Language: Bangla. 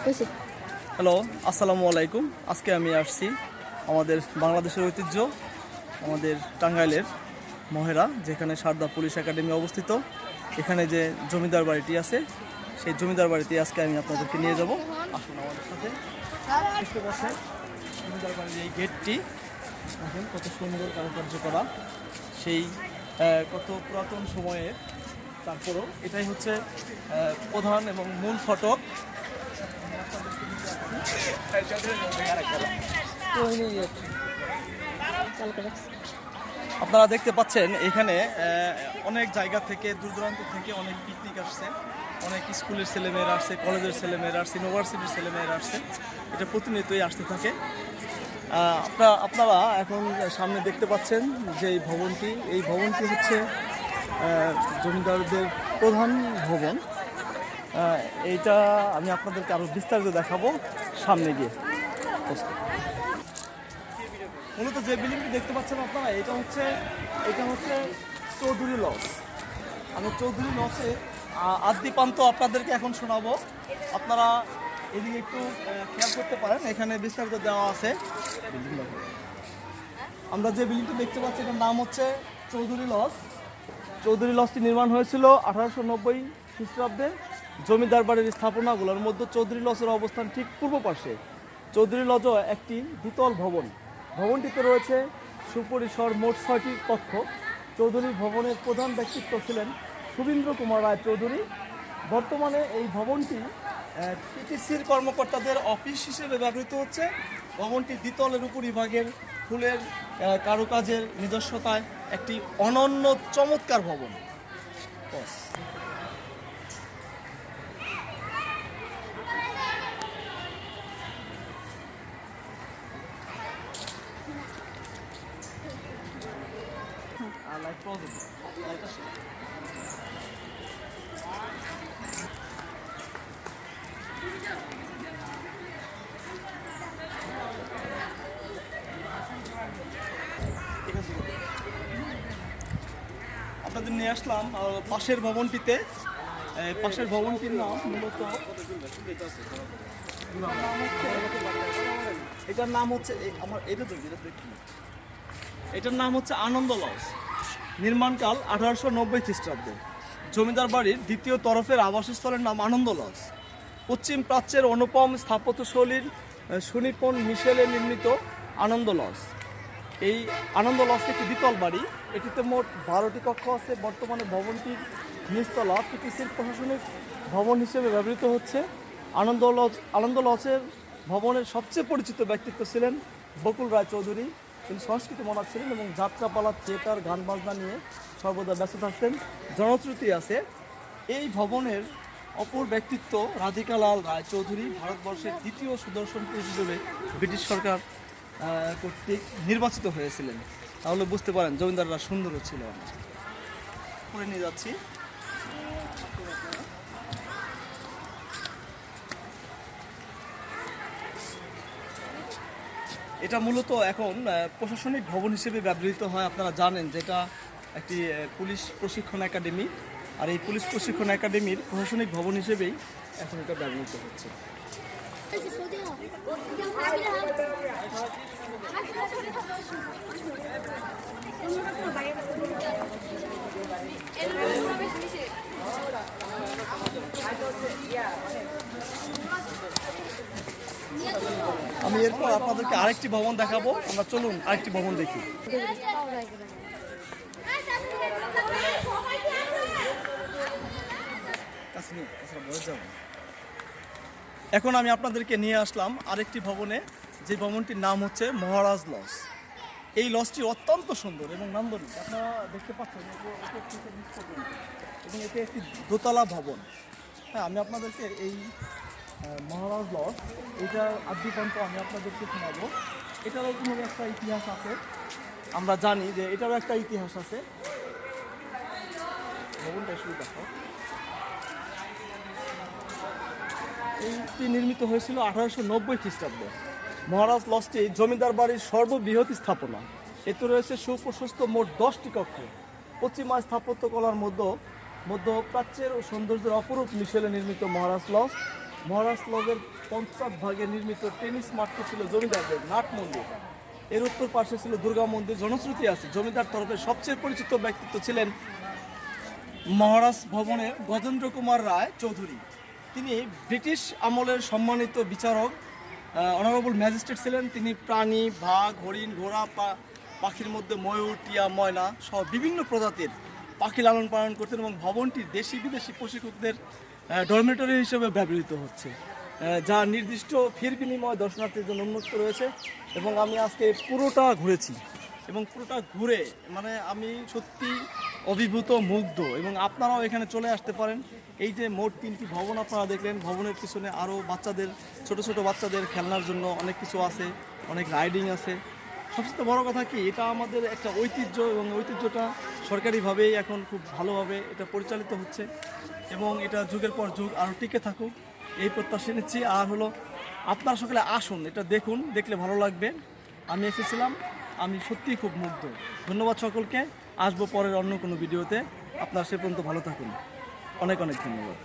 হ্যালো, আসসালামু আলাইকুম। আজকে আমি আসছি আমাদের বাংলাদেশের ঐতিহ্য, আমাদের টাঙ্গাইলের মহেরা, যেখানে সারদা পুলিশ একাডেমি অবস্থিত। এখানে যে জমিদার বাড়িটি আছে, সেই জমিদার বাড়িতে আজকে আমি আপনাদেরকে নিয়ে যাব। আসুন আমাদের সাথে। বুঝতে পারছেন জমিদার বাড়ির এই গেটটি দেখেন কত সুন্দর কারুকার্য করা, সেই কত পুরাতন সময়ের। তারপরও এটাই হচ্ছে প্রধান এবং মূল ফটক। আপনারা দেখতে পাচ্ছেন এখানে অনেক জায়গা থেকে, দূর দূরান্ত থেকে অনেক পিকনিক আসছে, অনেক স্কুলের ছেলেমেয়েরা আসছে, কলেজের ছেলেমেয়েরা আসছে, ইউনিভার্সিটির ছেলেমেয়েরা আসছে। এটা প্রতিনিয়তই আসতে থাকে। আপনারা এখন সামনে দেখতে পাচ্ছেন যে এই ভবনটি হচ্ছে জমিদারদের প্রধান ভবন। এইটা আমি আপনাদেরকে আরো বিস্তারিত দেখাবো সামনে গিয়ে। মূলত যে বিল্ডিংটি দেখতে পাচ্ছেন আপনারা, এটা হচ্ছে চৌধুরী লজ। আমি চৌধুরী লজে আদ্যিপান্ত আপনাদেরকে এখন শোনাবো। আপনারা এদিকে একটু খেয়াল করতে পারেন, এখানে বিস্তারিত দেওয়া আছে। আমরা যে বিল্ডিংটি দেখতে পাচ্ছি এটার নাম হচ্ছে চৌধুরী লজ। চৌধুরী লজটি নির্মাণ হয়েছিল 1890 খ্রিস্টাব্দে। জমিদার বাড়ির স্থাপনাগুলোর মধ্যে চৌধুরী লজের অবস্থান ঠিক পূর্ব পাশে। চৌধুরী লজও একটি দ্বিতল ভবন। ভবনটিতে রয়েছে সুপরিসর মোট 6টি কক্ষ। চৌধুরী ভবনের প্রধান ব্যক্তিত্ব ছিলেন সুবীন্দ্র কুমার রায় চৌধুরী। বর্তমানে এই ভবনটি টিটিসির কর্মকর্তাদের অফিস হিসেবে ব্যবহৃত হচ্ছে। ভবনটি দ্বিতলের উপরিভাগের ফুলের কারুকাজের নিজস্বতায় একটি অনন্য চমৎকার ভবন। আপনাদের নিয়ে আসলাম পাশের ভবনটিতে। পাশের ভবনটির নাম মূলত এটার নাম হচ্ছে আনন্দ লজ। নির্মাণকাল 1890 খ্রিস্টাব্দে। জমিদার বাড়ির দ্বিতীয় তরফের আবাসস্থলের নাম আনন্দ লজ। পশ্চিম প্রাচ্যের অনুপম স্থাপত্যশৈলীর সুনিপুণ মিশেলে নির্মিত আনন্দ লজ। এই আনন্দ লজটি একটি দ্বিতল বাড়ি। এটিতে মোট 12টি কক্ষ আছে। বর্তমানে ভবনটির নিচতলা টিটিসির প্রশাসনিক ভবন হিসেবে ব্যবহৃত হচ্ছে। আনন্দ লজের ভবনের সবচেয়ে পরিচিত ব্যক্তিত্ব ছিলেন বকুল রায় চৌধুরী। তিনি সংস্কৃতি মনাক ছিলেন এবং যাত্রাপালা, থিয়েটার, গান বাজনা নিয়ে সর্বদা ব্যস্ত থাকতেন। জনশ্রুতি আছে এই ভবনের অপর ব্যক্তিত্ব রাধিকালাল রায় চৌধুরী ভারতবর্ষের দ্বিতীয় সুদর্শন পুরুষ হিসেবে ব্রিটিশ সরকার কর্তৃক নির্বাচিত হয়েছিলেন। তাহলে বুঝতে পারেন জমিদাররা সুন্দরও ছিল। করে নিয়ে যাচ্ছি। এটা মূলত এখন প্রশাসনিক ভবন হিসেবে ব্যবহৃত হয়। আপনারা জানেন যেটা একটি পুলিশ প্রশিক্ষণ একাডেমি, আর এই পুলিশ প্রশিক্ষণ একাডেমির প্রশাসনিক ভবন হিসেবেই এখন এটা ব্যবহৃত হচ্ছে। আমি এরপর আপনাদেরকে আরেকটি ভবন দেখাবো। আমরা চলুন আরেকটি ভবন দেখি। এখন আমি আপনাদেরকে নিয়ে আসলাম আরেকটি ভবনে, যে ভবনটির নাম হচ্ছে মহারাজ লজ। এই লজটি অত্যন্ত সুন্দর এবং নান্দনিক। আপনারা দেখতে পাচ্ছেন এবং এটি একটি দোতলা ভবন। হ্যাঁ, আমি আপনাদেরকে এই মহারাজ লজ এটার আদ্যিপান্ত আমি আপনাদেরকে শোনাবো। এটারও কোনো একটা ইতিহাস আছে। আমরা জানি যে এটারও একটা ইতিহাস আছে। ভবনটা শুরু দেখো। এইটি নির্মিত হয়েছিল 1890 খ্রিস্টাব্দে। মহারাজ লজটি জমিদার বাড়ির সর্ববৃহৎ স্থাপনা। এতে রয়েছে সুপ্রশস্ত মোট 10টি কক্ষ। পশ্চিমা স্থাপত্যকলার মধ্যপ্রাচ্যের ও সৌন্দর্যের অপরূপ মিশেলে নির্মিত মহারাজ লজ মহারাজ লগের পঞ্চমভাগে নির্মিত টেনিস মাঠটি ছিল জমিদারদের নাট মন্দির। এর উত্তর পাশে ছিল দুর্গা মন্দির। জনশ্রুতি আছে জমিদার তরফে সবচেয়ে পরিচিত ব্যক্তিত্ব ছিলেন মহারাজ ভবনের গজেন্দ্র কুমার রায় চৌধুরী। তিনি ব্রিটিশ আমলের সম্মানিত বিচারক, অনারেবল ম্যাজিস্ট্রেট ছিলেন। তিনি প্রাণী, বাঘ, হরিণ, ঘোড়া, পাখির মধ্যে ময়ূর, টিয়া, ময়না সহ বিভিন্ন প্রজাতির পাখি লালন পালন করতেন এবং ভবনটি দেশি বিদেশি প্রশিক্ষকদের ডরমেটরি হিসেবে ব্যবহৃত হচ্ছে, যা নির্দিষ্ট ফির বিনিময় দর্শনার্থীর জন্য উন্মুক্ত রয়েছে। এবং আমি আজকে পুরোটা ঘুরেছি এবং পুরোটা ঘুরে মানে আমি সত্যি অভিভূত, মুগ্ধ। এবং আপনারাও এখানে চলে আসতে পারেন। এই যে মোট 3টি ভবন আপনারা দেখলেন, ভবনের পিছনে আরও বাচ্চাদের, ছোট ছোট বাচ্চাদের খেলনার জন্য অনেক কিছু আছে, অনেক রাইডিং আছে। সবচেয়ে বড় কথা কি, এটা আমাদের একটা ঐতিহ্য এবং ঐতিহ্যটা সরকারিভাবেই এখন খুব ভালোভাবে এটা পরিচালিত হচ্ছে এবং এটা যুগের পর যুগ আরও টিকে থাকুক এই প্রত্যাশা নিচ্ছি। আর হলো আপনারা সকলে আসুন, এটা দেখুন, দেখলে ভালো লাগবে। আমি এসেছিলাম, আমি সত্যিই খুব মুগ্ধ। ধন্যবাদ সকলকে। আসবো পরের অন্য কোনো ভিডিওতে। আপনারা সে পর্যন্ত ভালো থাকুন। অনেক অনেক ধন্যবাদ।